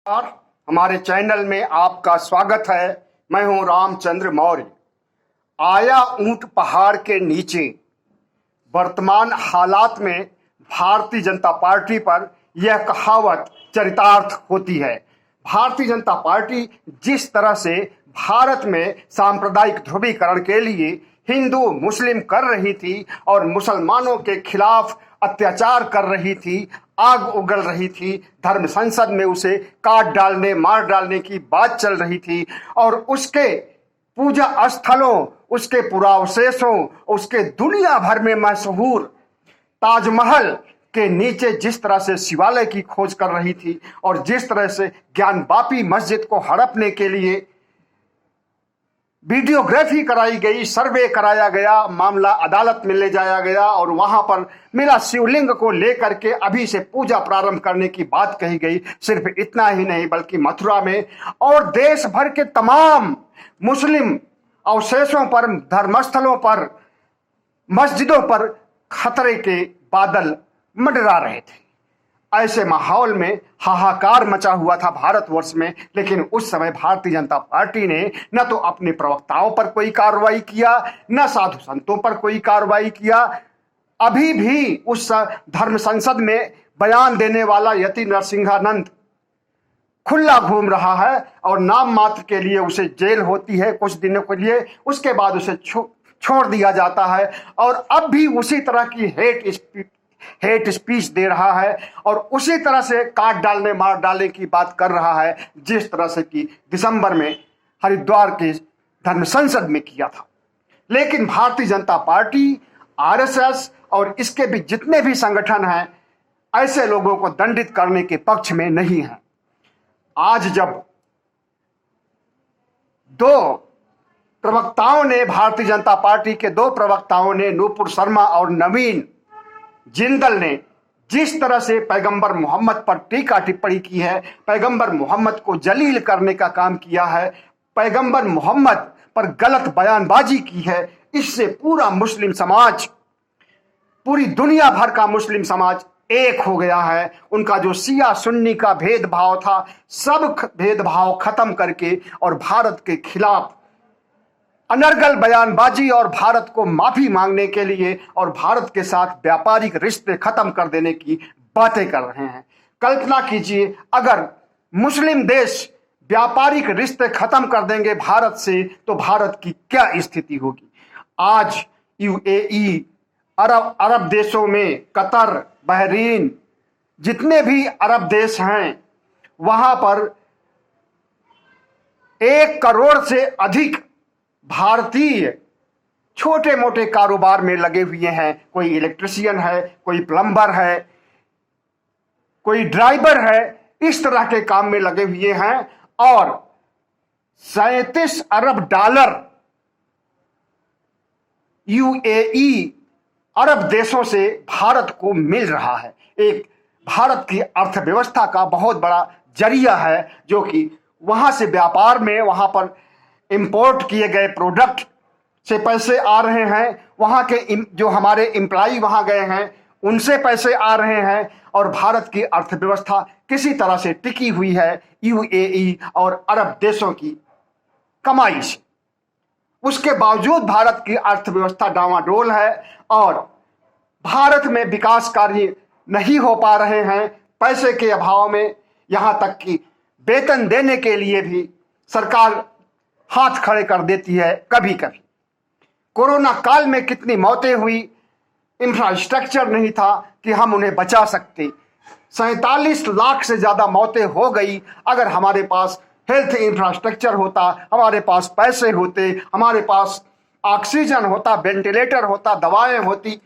नमस्कार, हमारे चैनल में आपका स्वागत है। मैं हूं रामचंद्र मौर्य। आया ऊंट पहाड़ के नीचे। वर्तमान हालात में भारतीय जनता पार्टी पर यह कहावत चरितार्थ होती है। भारतीय जनता पार्टी जिस तरह से भारत में सांप्रदायिक ध्रुवीकरण के लिए हिंदू मुस्लिम कर रही थी और मुसलमानों के खिलाफ अत्याचार कर रही थी, आग उगल रही थी, धर्म संसद में उसे काट डालने मार डालने की बात चल रही थी और उसके पूजा स्थलों, उसके पुरावशेषों, उसके दुनिया भर में मशहूर ताजमहल के नीचे जिस तरह से शिवालय की खोज कर रही थी और जिस तरह से ज्ञानवापी मस्जिद को हड़पने के लिए वीडियोग्राफी कराई गई, सर्वे कराया गया, मामला अदालत में ले जाया गया और वहां पर मिला शिवलिंग को लेकर के अभी से पूजा प्रारंभ करने की बात कही गई। सिर्फ इतना ही नहीं बल्कि मथुरा में और देश भर के तमाम मुस्लिम अवशेषों पर, धर्मस्थलों पर, मस्जिदों पर खतरे के बादल मंडरा रहे थे। ऐसे माहौल में हाहाकार मचा हुआ था भारतवर्ष में। लेकिन उस समय भारतीय जनता पार्टी ने न तो अपने प्रवक्ताओं पर कोई कार्रवाई किया, न साधु संतों पर कोई कार्रवाई किया। अभी भी उस धर्म संसद में बयान देने वाला यति नरसिंहानंद खुला घूम रहा है और नाम मात्र के लिए उसे जेल होती है कुछ दिनों के लिए, उसके बाद उसे छोड़ दिया जाता है और अब भी उसी तरह की हेट स्पीच दे रहा है और उसी तरह से काट डालने मार डालने की बात कर रहा है जिस तरह से कि दिसंबर में हरिद्वार के धर्म संसद में किया था। लेकिन भारतीय जनता पार्टी, आरएसएस और इसके भी जितने भी संगठन हैं ऐसे लोगों को दंडित करने के पक्ष में नहीं है। आज जब भारतीय जनता पार्टी के दो प्रवक्ताओं ने, नूपुर शर्मा और नवीन जिंदल ने जिस तरह से पैगंबर मोहम्मद पर टीका टिप्पणी की है, पैगंबर मोहम्मद को जलील करने का काम किया है, पैगंबर मोहम्मद पर गलत बयानबाजी की है, इससे पूरा मुस्लिम समाज, पूरी दुनिया भर का मुस्लिम समाज एक हो गया है। उनका जो शिया सुन्नी का भेदभाव था, सब भेदभाव खत्म करके और भारत के खिलाफ अनर्गल बयानबाजी और भारत को माफी मांगने के लिए और भारत के साथ व्यापारिक रिश्ते खत्म कर देने की बातें कर रहे हैं। कल्पना कीजिए अगर मुस्लिम देश व्यापारिक रिश्ते खत्म कर देंगे भारत से तो भारत की क्या स्थिति होगी। आज यूएई, अरब देशों में कतर, बहरीन, जितने भी अरब देश हैं वहां पर 1 करोड़ से अधिक भारतीय छोटे मोटे कारोबार में लगे हुए हैं। कोई इलेक्ट्रिशियन है, कोई प्लम्बर है, कोई ड्राइवर है, इस तरह के काम में लगे हुए हैं और 37 अरब डॉलर यूएई अरब देशों से भारत को मिल रहा है। एक भारत की अर्थव्यवस्था का बहुत बड़ा जरिया है जो कि वहां से व्यापार में, वहां पर इंपोर्ट किए गए प्रोडक्ट से पैसे आ रहे हैं, वहां के जो हमारे एम्प्लॉय वहां गए हैं उनसे पैसे आ रहे हैं और भारत की अर्थव्यवस्था किसी तरह से टिकी हुई है यूएई और अरब देशों की कमाई से। उसके बावजूद भारत की अर्थव्यवस्था डावाडोल है और भारत में विकास कार्य नहीं हो पा रहे हैं पैसे के अभाव में। यहां तक कि वेतन देने के लिए भी सरकार हाथ खड़े कर देती है कभी कभी। कोरोना काल में कितनी मौतें हुई, इंफ्रास्ट्रक्चर नहीं था कि हम उन्हें बचा सकते। 47 लाख से ज्यादा मौतें हो गई। अगर हमारे पास हेल्थ इंफ्रास्ट्रक्चर होता, हमारे पास पैसे होते, हमारे पास ऑक्सीजन होता, वेंटिलेटर होता, दवाएं होती,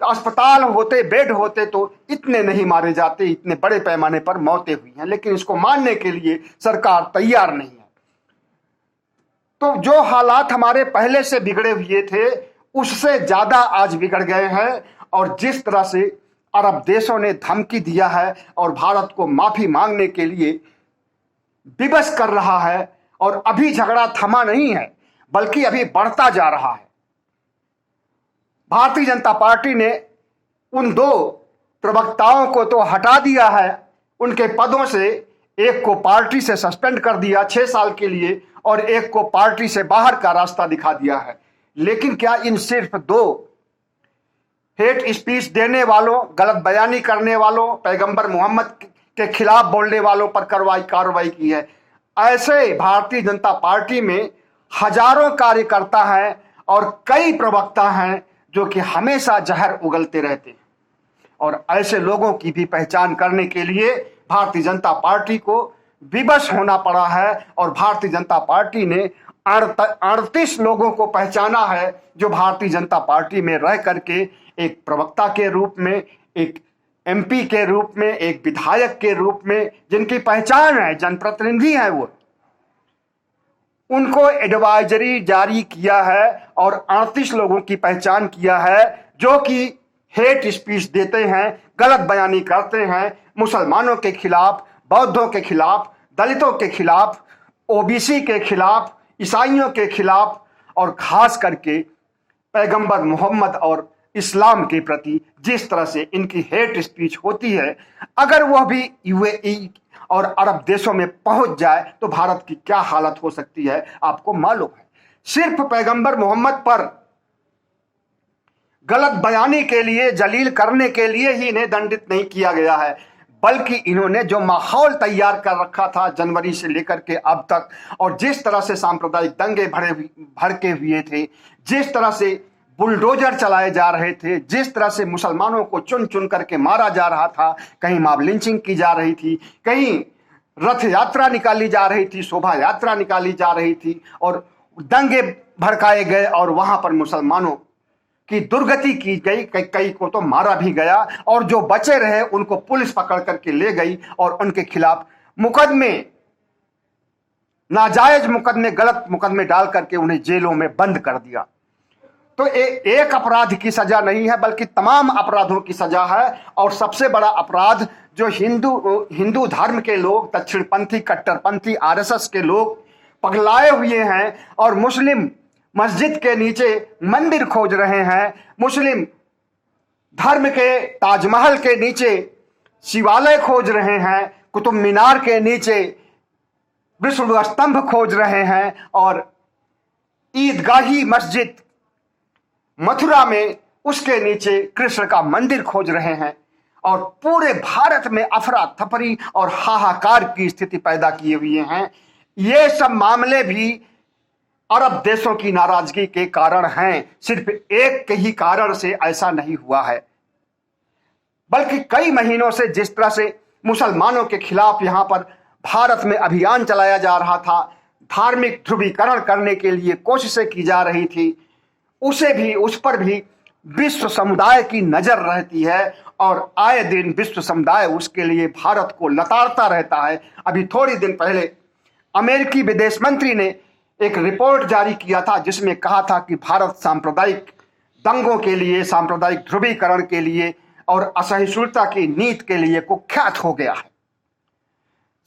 अस्पताल होते, बेड होते तो इतने नहीं मारे जाते। इतने बड़े पैमाने पर मौतें हुई हैं लेकिन इसको मानने के लिए सरकार तैयार नहीं है। तो जो हालात हमारे पहले से बिगड़े हुए थे उससे ज्यादा आज बिगड़ गए हैं और जिस तरह से अरब देशों ने धमकी दिया है और भारत को माफी मांगने के लिए विवश कर रहा है और अभी झगड़ा थमा नहीं है बल्कि अभी बढ़ता जा रहा है। भारतीय जनता पार्टी ने उन 2 प्रवक्ताओं को तो हटा दिया है उनके पदों से, एक को पार्टी से सस्पेंड कर दिया 6 साल के लिए और एक को पार्टी से बाहर का रास्ता दिखा दिया है। लेकिन क्या इन सिर्फ 2 हेट स्पीच देने वालों, गलत बयानी करने वालों, पैगंबर मोहम्मद के खिलाफ बोलने वालों पर कार्रवाई की है? ऐसे भारतीय जनता पार्टी में हजारों कार्यकर्ता हैं और कई प्रवक्ता हैं जो कि हमेशा जहर उगलते रहते हैं। और ऐसे लोगों की भी पहचान करने के लिए भारतीय जनता पार्टी को विवश होना पड़ा है और भारतीय जनता पार्टी ने 38 लोगों को पहचाना है जो भारतीय जनता पार्टी में रह करके एक प्रवक्ता के रूप में, एक एमपी के रूप में, एक विधायक के रूप में जिनकी पहचान है, जनप्रतिनिधि है, वो उनको एडवाइजरी जारी किया है और 38 लोगों की पहचान किया है जो कि हेट स्पीच देते हैं, गलत बयानी करते हैं मुसलमानों के खिलाफ, बौद्धों के खिलाफ, दलितों के खिलाफ, ओबीसी के खिलाफ, ईसाइयों के खिलाफ और खास करके पैगंबर मोहम्मद और इस्लाम के प्रति जिस तरह से इनकी हेट स्पीच होती है, अगर वह भी यूएई और अरब देशों में पहुंच जाए तो भारत की क्या हालत हो सकती है आपको मालूम है। सिर्फ पैगंबर मोहम्मद पर गलत बयानी के लिए, जलील करने के लिए ही इन्हें दंडित नहीं किया गया है, बल्कि इन्होंने जो माहौल तैयार कर रखा था जनवरी से लेकर के अब तक, और जिस तरह से सांप्रदायिक दंगे भड़के हुए थे, जिस तरह से बुलडोजर चलाए जा रहे थे, जिस तरह से मुसलमानों को चुन चुन करके मारा जा रहा था, कहीं मॉब लिंचिंग की जा रही थी, कहीं रथ यात्रा निकाली जा रही थी, शोभा यात्रा निकाली जा रही थी और दंगे भड़काए गए और वहां पर मुसलमानों की दुर्गति की गई, कई को तो मारा भी गया और जो बचे रहे उनको पुलिस पकड़ करके ले गई और उनके खिलाफ मुकदमे, नाजायज मुकदमे, गलत मुकदमे डाल करके उन्हें जेलों में बंद कर दिया। तो एक अपराध की सजा नहीं है बल्कि तमाम अपराधों की सजा है। और सबसे बड़ा अपराध जो हिंदू धर्म के लोग, दक्षिणपंथी, कट्टरपंथी, आरएसएस के लोग पगलाए हुए हैं और मुस्लिम मस्जिद के नीचे मंदिर खोज रहे हैं, मुस्लिम धर्म के ताजमहल के नीचे शिवालय खोज रहे हैं, कुतुब मीनार के नीचे विष्णु स्तंभ खोज रहे हैं और ईदगाही मस्जिद मथुरा में उसके नीचे कृष्ण का मंदिर खोज रहे हैं और पूरे भारत में अफरा तफरी और हाहाकार की स्थिति पैदा किए हुए हैं। ये सब मामले भी अरब देशों की नाराजगी के कारण हैं। सिर्फ एक के ही कारण से ऐसा नहीं हुआ है, बल्कि कई महीनों से जिस तरह से मुसलमानों के खिलाफ यहां पर भारत में अभियान चलाया जा रहा था, धार्मिक ध्रुवीकरण करने के लिए कोशिशें की जा रही थी, उस पर भी विश्व समुदाय की नजर रहती है और आए दिन विश्व समुदाय उसके लिए भारत को लताड़ता रहता है। अभी थोड़ी दिन पहले अमेरिकी विदेश मंत्री ने एक रिपोर्ट जारी किया था जिसमें कहा था कि भारत सांप्रदायिक दंगों के लिए, सांप्रदायिक ध्रुवीकरण के लिए और असहिष्णुता की नीति के लिए कुख्यात हो गया है।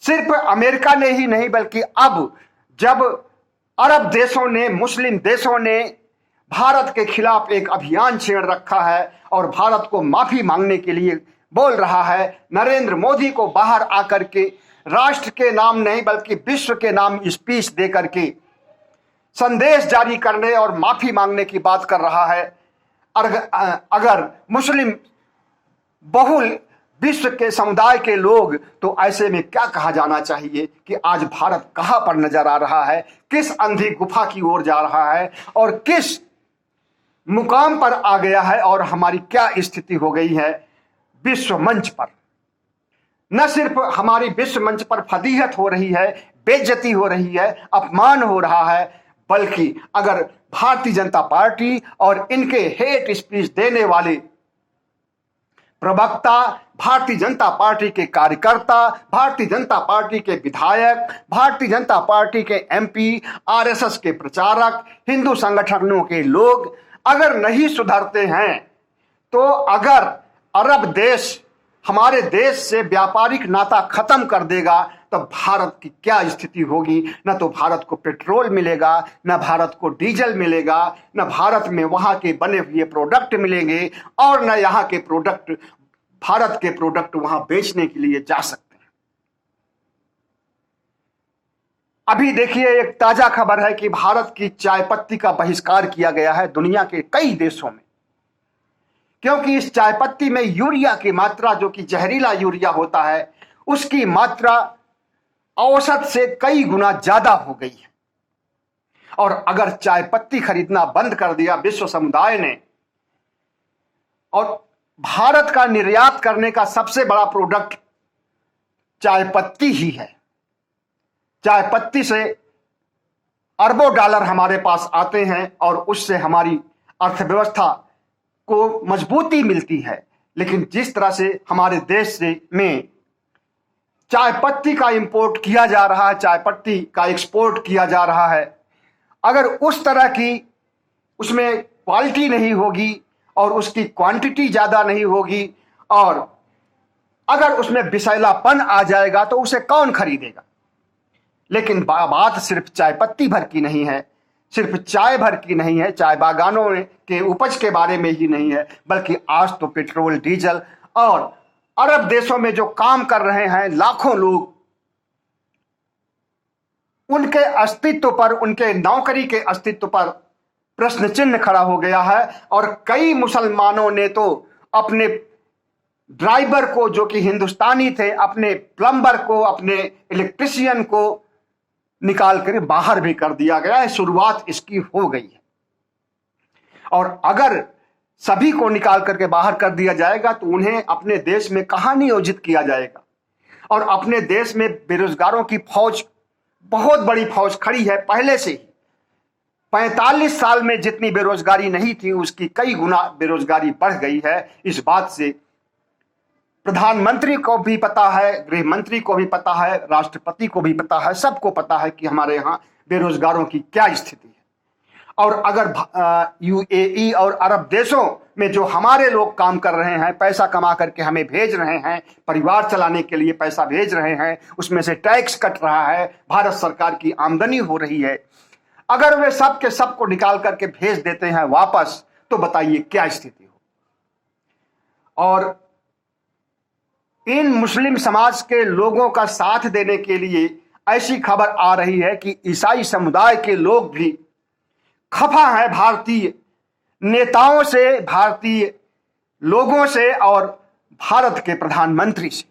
सिर्फ अमेरिका ने ही नहीं बल्कि अब जब अरब देशों ने, मुस्लिम देशों ने भारत के खिलाफ एक अभियान छेड़ रखा है और भारत को माफी मांगने के लिए बोल रहा है, नरेंद्र मोदी को बाहर आकर के राष्ट्र के नाम नहीं बल्कि विश्व के नाम स्पीच दे करके संदेश जारी करने और माफी मांगने की बात कर रहा है। अगर मुस्लिम बहुल विश्व के समुदाय के लोग, तो ऐसे में क्या कहा जाना चाहिए कि आज भारत कहां पर नजर आ रहा है, किस अंधी गुफा की ओर जा रहा है और किस मुकाम पर आ गया है और हमारी क्या स्थिति हो गई है विश्व मंच पर। न सिर्फ हमारी विश्व मंच पर फजीहत हो रही है, बेइज्जती हो रही है, अपमान हो रहा है, बल्कि अगर भारतीय जनता पार्टी और इनके हेट स्पीच देने वाले प्रवक्ता, भारतीय जनता पार्टी के कार्यकर्ता, भारतीय जनता पार्टी के विधायक, भारतीय जनता पार्टी के एमपी, आरएसएस के प्रचारक, हिंदू संगठनों के लोग अगर नहीं सुधरते हैं, तो अगर अरब देश हमारे देश से व्यापारिक नाता खत्म कर देगा तो भारत की क्या स्थिति होगी। न तो भारत को पेट्रोल मिलेगा, न भारत को डीजल मिलेगा, न भारत में वहां के बने हुए प्रोडक्ट मिलेंगे और न यहाँ के प्रोडक्ट, भारत के प्रोडक्ट वहां बेचने के लिए जा सकते हैं। अभी देखिए, एक ताजा खबर है कि भारत की चाय पत्ती का बहिष्कार किया गया है दुनिया के कई देशों में, क्योंकि इस चाय पत्ती में यूरिया की मात्रा, जो कि जहरीला यूरिया होता है, उसकी मात्रा औसत से कई गुना ज्यादा हो गई है। और अगर चाय पत्ती खरीदना बंद कर दिया विश्व समुदाय ने, और भारत का निर्यात करने का सबसे बड़ा प्रोडक्ट चाय पत्ती ही है, चाय पत्ती से अरबों डॉलर हमारे पास आते हैं और उससे हमारी अर्थव्यवस्था को मजबूती मिलती है। लेकिन जिस तरह से हमारे देश से में चाय पत्ती का इंपोर्ट किया जा रहा है, चाय पत्ती का एक्सपोर्ट किया जा रहा है, अगर उस तरह की उसमें क्वालिटी नहीं होगी और उसकी क्वांटिटी ज़्यादा नहीं होगी, और अगर उसमें विषैलापन आ जाएगा तो उसे कौन खरीदेगा। लेकिन बात सिर्फ चाय पत्ती भर की नहीं है, सिर्फ चाय भर की नहीं है, चाय बागानों के उपज के बारे में ही नहीं है, बल्कि आज तो पेट्रोल, डीजल और अरब देशों में जो काम कर रहे हैं लाखों लोग, उनके अस्तित्व पर, उनके नौकरी के अस्तित्व पर प्रश्न चिन्ह खड़ा हो गया है। और कई मुसलमानों ने तो अपने ड्राइवर को, जो कि हिंदुस्तानी थे, अपने प्लम्बर को, अपने इलेक्ट्रिशियन को निकाल कर बाहर भी कर दिया गया है। शुरुआत इसकी हो गई है, और अगर सभी को निकाल करके बाहर कर दिया जाएगा तो उन्हें अपने देश में कहां नियोजित किया जाएगा। और अपने देश में बेरोजगारों की फौज, बहुत बड़ी फौज खड़ी है पहले से ही। 45 साल में जितनी बेरोजगारी नहीं थी उसकी कई गुना बेरोजगारी बढ़ गई है। इस बात से प्रधानमंत्री को भी पता है, गृह मंत्री को भी पता है, राष्ट्रपति को भी पता है, सबको पता है कि हमारे यहाँ बेरोजगारों की क्या स्थिति है। और अगर यूएई और अरब देशों में जो हमारे लोग काम कर रहे हैं, पैसा कमा करके हमें भेज रहे हैं, परिवार चलाने के लिए पैसा भेज रहे हैं, उसमें से टैक्स कट रहा है, भारत सरकार की आमदनी हो रही है, अगर वे सब के सब को निकाल करके भेज देते हैं वापस, तो बताइए क्या स्थिति हो। और इन मुस्लिम समाज के लोगों का साथ देने के लिए ऐसी खबर आ रही है कि ईसाई समुदाय के लोग भी खफा है भारतीय नेताओं से, भारतीय लोगों से और भारत के प्रधानमंत्री से,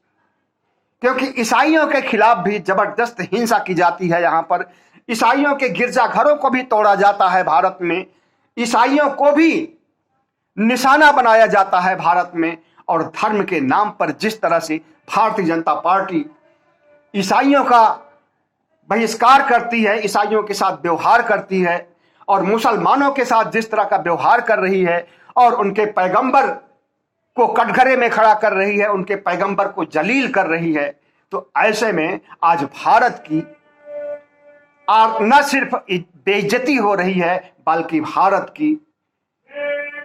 क्योंकि ईसाइयों के खिलाफ भी जबरदस्त हिंसा की जाती है। यहाँ पर ईसाइयों के गिरजाघरों को भी तोड़ा जाता है भारत में, ईसाइयों को भी निशाना बनाया जाता है भारत में। और धर्म के नाम पर जिस तरह से भारतीय जनता पार्टी ईसाइयों का बहिष्कार करती है, ईसाइयों के साथ व्यवहार करती है, और मुसलमानों के साथ जिस तरह का व्यवहार कर रही है, और उनके पैगंबर को कटघरे में खड़ा कर रही है, उनके पैगंबर को जलील कर रही है, तो ऐसे में आज भारत की न सिर्फ बेइज्जती हो रही है, बल्कि भारत की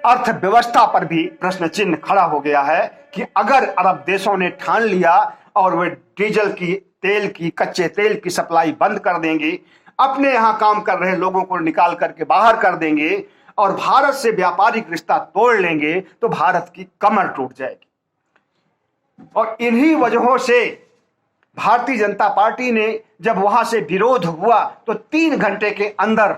अर्थव्यवस्था पर भी प्रश्न चिन्ह खड़ा हो गया है कि अगर अरब देशों ने ठान लिया और वे डीजल की, तेल की, कच्चे तेल की सप्लाई बंद कर देंगे, अपने यहाँ काम कर रहे लोगों को निकाल करके बाहर कर देंगे और भारत से व्यापारिक रिश्ता तोड़ लेंगे, तो भारत की कमर टूट जाएगी। और इन्हीं वजहों से भारतीय जनता पार्टी ने जब वहां से विरोध हुआ तो 3 घंटे के अंदर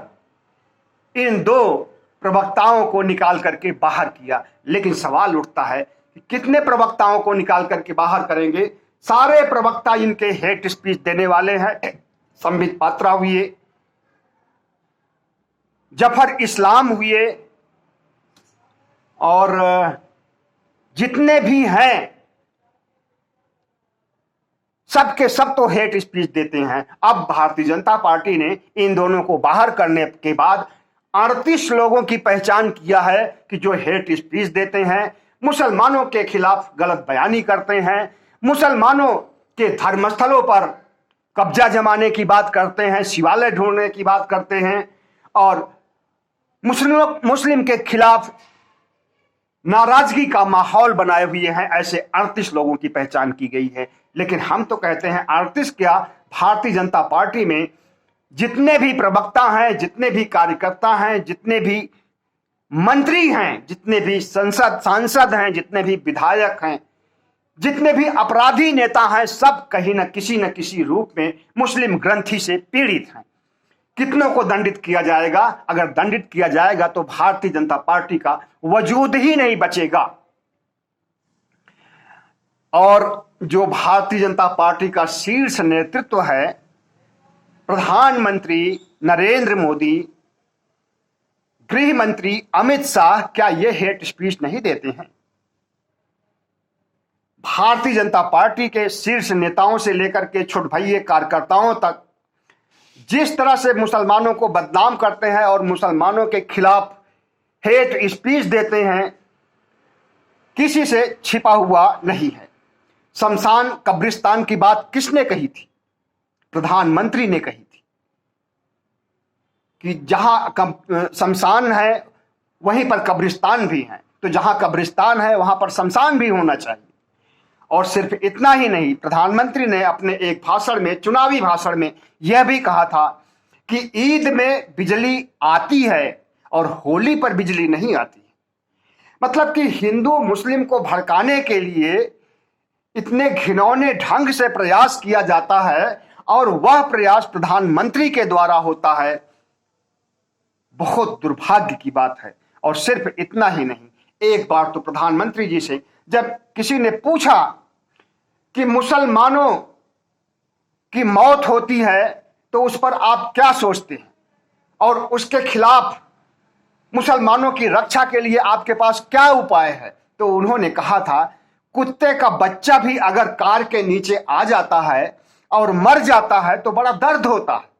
इन 2 प्रवक्ताओं को निकाल करके बाहर किया। लेकिन सवाल उठता है कि कितने प्रवक्ताओं को निकाल करके बाहर करेंगे। सारे प्रवक्ता इनके हेट स्पीच देने वाले हैं। संबित पात्रा हुए, जफर इस्लाम हुए, और जितने भी हैं सब के सब तो हेट स्पीच देते हैं। अब भारतीय जनता पार्टी ने इन दोनों को बाहर करने के बाद 38 लोगों की पहचान किया है कि जो हेट स्पीच देते हैं, मुसलमानों के खिलाफ गलत बयानी करते हैं, मुसलमानों के धर्मस्थलों पर कब्जा जमाने की बात करते हैं, शिवालय ढूंढने की बात करते हैं, और मुस्लिम के खिलाफ नाराजगी का माहौल बनाए हुए हैं। ऐसे 38 लोगों की पहचान की गई है। लेकिन हम तो कहते हैं 38 क्या, भारतीय जनता पार्टी में जितने भी प्रवक्ता हैं, जितने भी कार्यकर्ता हैं, जितने भी मंत्री हैं, जितने भी सांसद हैं, जितने भी विधायक हैं, जितने भी अपराधी नेता हैं सब कहीं न किसी रूप में मुस्लिम ग्रंथि से पीड़ित हैं। कितनों को दंडित किया जाएगा? अगर दंडित किया जाएगा तो भारतीय जनता पार्टी का वजूद ही नहीं बचेगा। और जो भारतीय जनता पार्टी का शीर्ष नेतृत्व है, प्रधानमंत्री नरेंद्र मोदी, गृह मंत्री अमित शाह, क्या ये हेट स्पीच नहीं देते हैं? भारतीय जनता पार्टी के शीर्ष नेताओं से लेकर के छुटभइये कार्यकर्ताओं तक जिस तरह से मुसलमानों को बदनाम करते हैं और मुसलमानों के खिलाफ हेट स्पीच देते हैं, किसी से छिपा हुआ नहीं है। शमशान कब्रिस्तान की बात किसने कही थी? प्रधानमंत्री ने कही थी कि जहां शमशान है वहीं पर कब्रिस्तान भी है, तो जहां कब्रिस्तान है वहां पर शमशान भी होना चाहिए। और सिर्फ इतना ही नहीं, प्रधानमंत्री ने अपने एक भाषण में, चुनावी भाषण में, यह भी कहा था कि ईद में बिजली आती है और होली पर बिजली नहीं आती है। मतलब कि हिंदू मुस्लिम को भड़काने के लिए इतने घिनौने ढंग से प्रयास किया जाता है और वह प्रयास प्रधानमंत्री के द्वारा होता है। बहुत दुर्भाग्य की बात है। और सिर्फ इतना ही नहीं, एक बार तो प्रधानमंत्री जी से जब किसी ने पूछा कि मुसलमानों की मौत होती है तो उस पर आप क्या सोचते हैं और उसके खिलाफ मुसलमानों की रक्षा के लिए आपके पास क्या उपाय है, तो उन्होंने कहा था, कुत्ते का बच्चा भी अगर कार के नीचे आ जाता है और मर जाता है तो बड़ा दर्द होता है।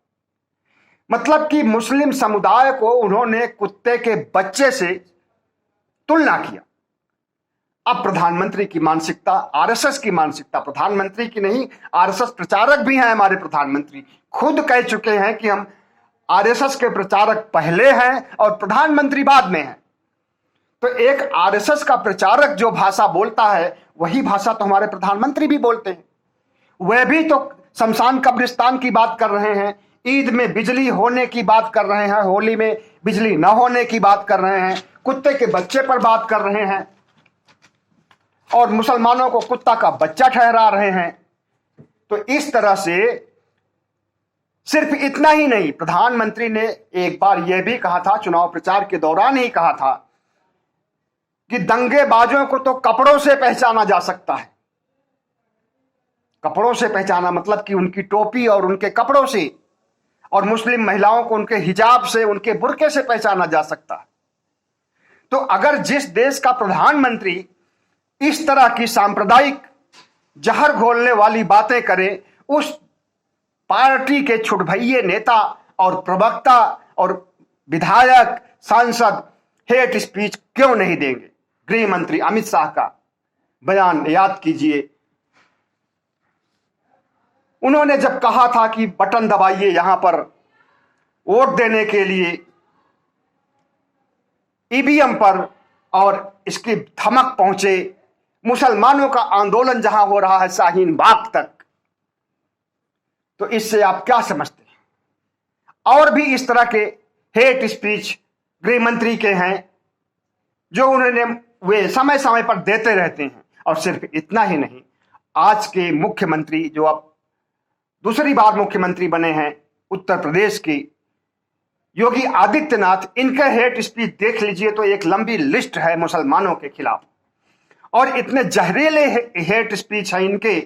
मतलब कि मुस्लिम समुदाय को उन्होंने कुत्ते के बच्चे से तुलना किया। अब प्रधानमंत्री की मानसिकता, आरएसएस की मानसिकता, प्रधानमंत्री की नहीं, आरएसएस प्रचारक भी हैं हमारे प्रधानमंत्री, खुद कह चुके हैं कि हम आरएसएस के प्रचारक पहले हैं और प्रधानमंत्री बाद में हैं। तो एक आरएसएस का प्रचारक जो भाषा बोलता है वही भाषा तो हमारे प्रधानमंत्री भी बोलते हैं। वह भी तो शमशान कब्रिस्तान की बात कर रहे हैं, ईद में बिजली होने की बात कर रहे हैं, होली में बिजली न होने की बात कर रहे हैं, कुत्ते के बच्चे पर बात कर रहे हैं और मुसलमानों को कुत्ता का बच्चा ठहरा रहे हैं। तो इस तरह से सिर्फ इतना ही नहीं, प्रधानमंत्री ने एक बार यह भी कहा था, चुनाव प्रचार के दौरान ही कहा था कि दंगेबाजों को तो कपड़ों से पहचाना जा सकता है। कपड़ों से पहचाना मतलब कि उनकी टोपी और उनके कपड़ों से, और मुस्लिम महिलाओं को उनके हिजाब से, उनके बुर्के से पहचाना जा सकता है। तो अगर जिस देश का प्रधानमंत्री इस तरह की सांप्रदायिक जहर घोलने वाली बातें करे, उस पार्टी के छुटभइये नेता और प्रवक्ता और विधायक, सांसद हेट स्पीच क्यों नहीं देंगे? गृह मंत्री अमित शाह का बयान याद कीजिए। उन्होंने जब कहा था कि बटन दबाइए यहां पर वोट देने के लिए ईवीएम पर, और इसकी धमक पहुंचे मुसलमानों का आंदोलन जहां हो रहा है शाहीन बाग तक, तो इससे आप क्या समझते हैं? और भी इस तरह के हेट स्पीच गृह मंत्री के हैं जो उन्होंने वे समय समय पर देते रहते हैं। और सिर्फ इतना ही नहीं, आज के मुख्यमंत्री जो अब दूसरी बार मुख्यमंत्री बने हैं उत्तर प्रदेश के, योगी आदित्यनाथ, इनके हेट स्पीच देख लीजिए तो एक लंबी लिस्ट है मुसलमानों के खिलाफ। और इतने जहरीले हेट स्पीच हैं इनके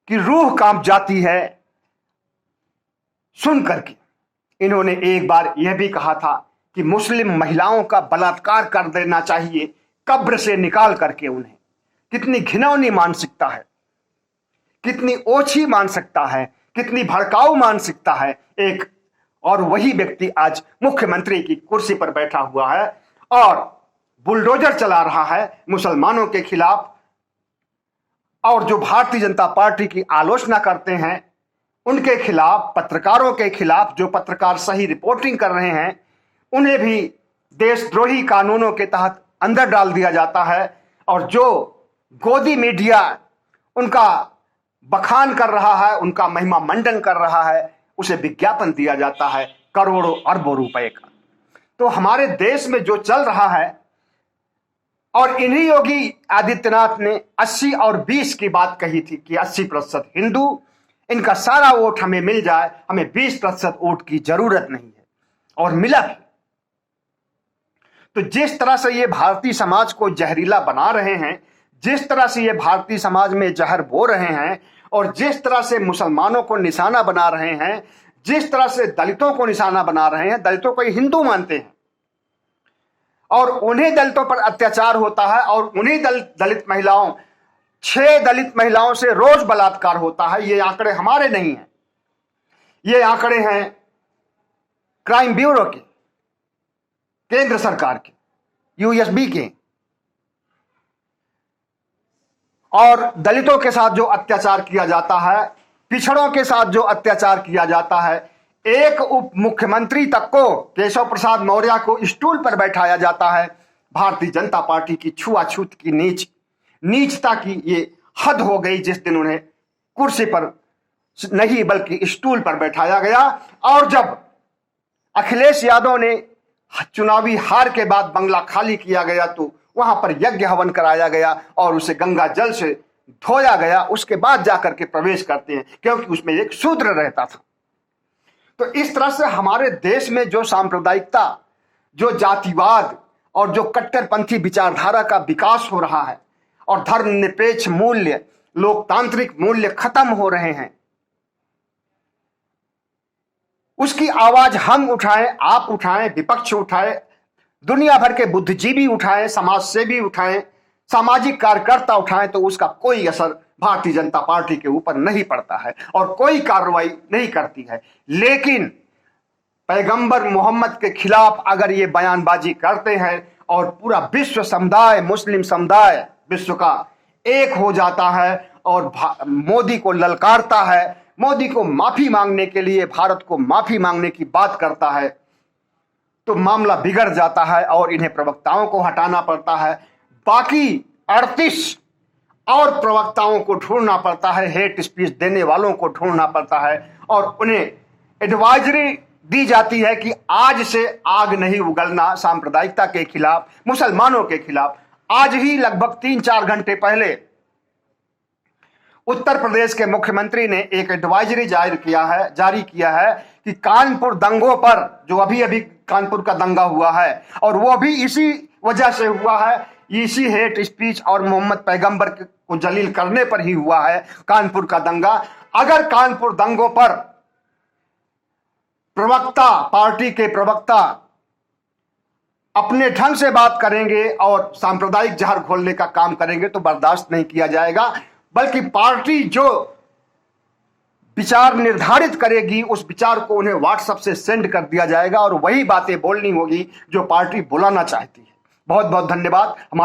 कि रूह कांप जाती है सुन करके। इन्होंने एक बार यह भी कहा था कि मुस्लिम महिलाओं का बलात्कार कर देना चाहिए, कब्र से निकाल करके उन्हें। कितनी घिनौनी मानसिकता है, कितनी ओछी मानसिकता है, कितनी भड़काऊ मानसिकता है एक। और वही व्यक्ति आज मुख्यमंत्री की कुर्सी पर बैठा हुआ है और बुलडोजर चला रहा है मुसलमानों के खिलाफ। और जो भारतीय जनता पार्टी की आलोचना करते हैं उनके खिलाफ, पत्रकारों के खिलाफ, जो पत्रकार सही रिपोर्टिंग कर रहे हैं, उन्हें भी देशद्रोही कानूनों के तहत अंदर डाल दिया जाता है। और जो गोदी मीडिया उनका बखान कर रहा है, उनका महिमा मंडन कर रहा है, उसे विज्ञापन दिया जाता है करोड़ों अरबों रुपए का। तो हमारे देश में जो चल रहा है और इन्हीं योगी आदित्यनाथ ने 80 और 20 की बात कही थी कि 80% हिंदू, इनका सारा वोट हमें मिल जाए, हमें 20% वोट की जरूरत नहीं है, और मिला भी। तो जिस तरह से ये भारतीय समाज को जहरीला बना रहे हैं, जिस तरह से ये भारतीय समाज में जहर बो रहे हैं, और जिस तरह से मुसलमानों को निशाना बना रहे हैं, जिस तरह से दलितों को निशाना बना रहे हैं, दलितों को हिंदू मानते हैं और उन्हीं दलितों पर अत्याचार होता है, और उन्हीं दलित महिलाओं, 6 दलित महिलाओं से रोज बलात्कार होता है। ये आंकड़े हमारे नहीं हैं, ये आंकड़े हैं क्राइम ब्यूरो के, केंद्र सरकार के, यूएसबी के। और दलितों के साथ जो अत्याचार किया जाता है, पिछड़ों के साथ जो अत्याचार किया जाता है, एक उप मुख्यमंत्री तक को, केशव प्रसाद मौर्य को स्टूल पर बैठाया जाता है। भारतीय जनता पार्टी की छुआछूत की नीचता की ये हद हो गई जिस दिन उन्हें कुर्सी पर नहीं बल्कि स्टूल पर बैठाया गया। और जब अखिलेश यादव ने चुनावी हार के बाद बंगला खाली किया गया तो वहां पर यज्ञ हवन कराया गया और उसे गंगा जल से धोया गया, उसके बाद जाकर के प्रवेश करते हैं, क्योंकि उसमें एक शूद्र रहता था। तो इस तरह से हमारे देश में जो सांप्रदायिकता, जो जातिवाद और जो कट्टरपंथी विचारधारा का विकास हो रहा है और धर्मनिरपेक्ष मूल्य, लोकतांत्रिक मूल्य खत्म हो रहे हैं, उसकी आवाज हम उठाएं, आप उठाएं, विपक्ष उठाए, दुनिया भर के बुद्धिजीवी उठाएं, समाज सेवी उठाएं, सामाजिक कार्यकर्ता उठाएं, तो उसका कोई असर भारतीय जनता पार्टी के ऊपर नहीं पड़ता है और कोई कार्रवाई नहीं करती है। लेकिन पैगंबर मोहम्मद के खिलाफ अगर ये बयानबाजी करते हैं और पूरा विश्व समुदाय, मुस्लिम समुदाय विश्व का एक हो जाता है और मोदी को ललकारता है, मोदी को माफी मांगने के लिए, भारत को माफी मांगने की बात करता है, तो मामला बिगड़ जाता है और इन्हें प्रवक्ताओं को हटाना पड़ता है। बाकी 38 और प्रवक्ताओं को ढूंढना पड़ता है, हेट स्पीच देने वालों को ढूंढना पड़ता है और उन्हें एडवाइजरी दी जाती है कि आज से आग नहीं उगलना सांप्रदायिकता के खिलाफ, मुसलमानों के खिलाफ। आज ही लगभग 3-4 घंटे पहले उत्तर प्रदेश के मुख्यमंत्री ने एक एडवाइजरी जारी किया है कि कानपुर दंगों पर, जो अभी अभी कानपुर का दंगा हुआ है और वो भी इसी वजह से हुआ है, इसी हेट स्पीच और मोहम्मद पैगंबर को जलील करने पर ही हुआ है कानपुर का दंगा। अगर कानपुर दंगों पर प्रवक्ता, पार्टी के प्रवक्ता अपने ढंग से बात करेंगे और सांप्रदायिक जहर घोलने का काम करेंगे तो बर्दाश्त नहीं किया जाएगा, बल्कि पार्टी जो विचार निर्धारित करेगी उस विचार को उन्हें व्हाट्सएप से सेंड कर दिया जाएगा और वही बातें बोलनी होगी जो पार्टी बुलाना चाहती है। बहुत बहुत धन्यवाद। हमारे